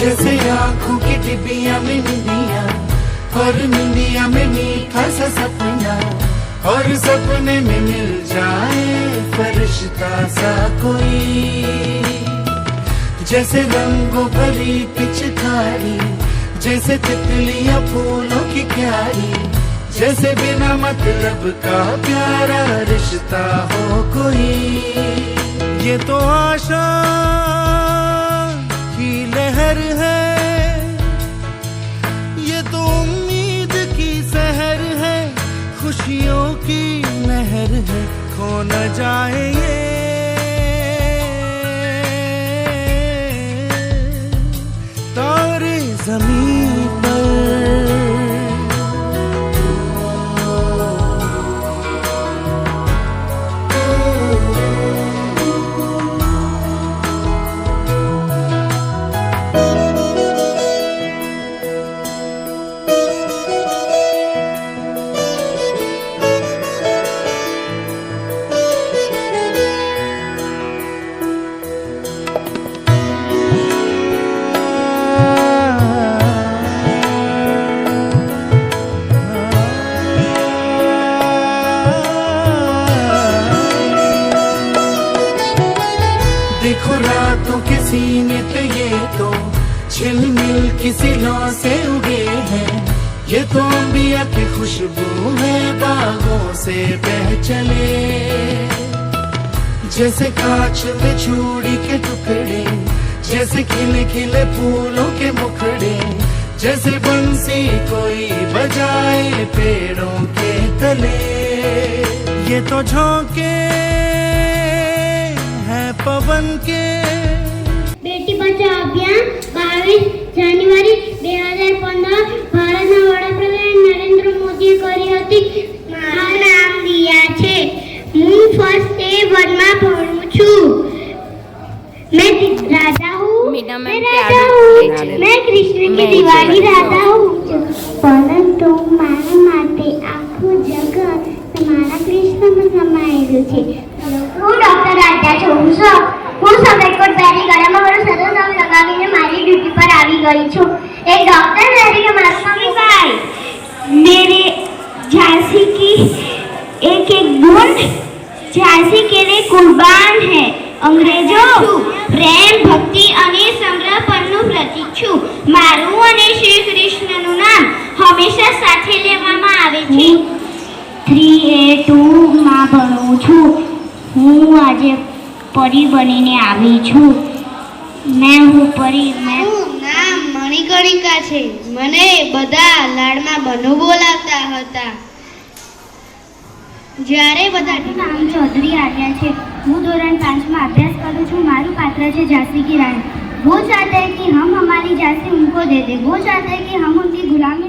जैसे आँखों की डिबिया में निंदिया, और निंदिया में मीठा सा सपना, और सपने में मिल जाए फरिश्ता सा कोई। जैसे रंगों भरी पिचकारी, जैसे तितलियां फूलों की क्यारी, जैसे बिना मतलब का प्यारा रिश्ता हो कोई। ये तो आशा की लहर है, ये तो उम्मीद की सहर है, खुशियों की लहर है, खो न जाए ये तारे ज़मीन पर। देखो रातों के सीने पे ये तो झिलमिल किसी लौ से उगे हैं, ये तो अंबिया की खुशबू है बागों से बह चले। जैसे कांच में चूड़ी के टुकड़े, जैसे खिले खिले फूलों के मुखड़े, जैसे बंसी कोई बजाए पेड़ों के तले। ये तो झोंके पवन के। बेटी बचाओ अभियान 22 જાન્યુઆરી 2015 ભારતના વડાપ્રધાન નરેન્દ્ર મોદીએ કરી હતી। મારું નામ દિયા છે, હું ફર્સ્ટ એ વનમાં ભણું છું। मैं राजा हूँ, मैं राजा हूँ, मैं कृष्ण की दिवाली राजा हूँ। परंतु मारा माटे आखो जगत मारा कृष्ण में समाયેલું છે। હું ડોક્ટર રાજા છું। હું સફેદ કોટ પહેરી ગળામાં મારું સદોસમ લગાવીને મારી ડ્યુટી પર આવી ગઈ છું। એક ડોક્ટર તરીકે મારું નામ मेरे झांसी की एक एक बूंद झांसी के लिए कुर्बान है। अंग्रेजों प्रेम भक्ति અને સમર્પણનું પ્રતીક છું। મારું અને શ્રી કૃષ્ણનું નામ હંમેશા સાથે લેવામાં આવે છે। 3A2 માં ભણું છું। હું આજે પરી બનીને આવી છું। હું પરી નામ મણિકર્ણિકા છે। મને બધા લાડમાં બનુ બોલાવતા હતા। જ્યારે બધા નામ ચૌધરી આર્યા છે। હું ધોરણ 5 માં અભ્યાસ કરું છું। મારું પાત્ર છે झांसी की रानी। वो चाहते हैं कि हम हमारी झांसी उनको दे दें। वो चाहते हैं कि हम उनकी गुलामी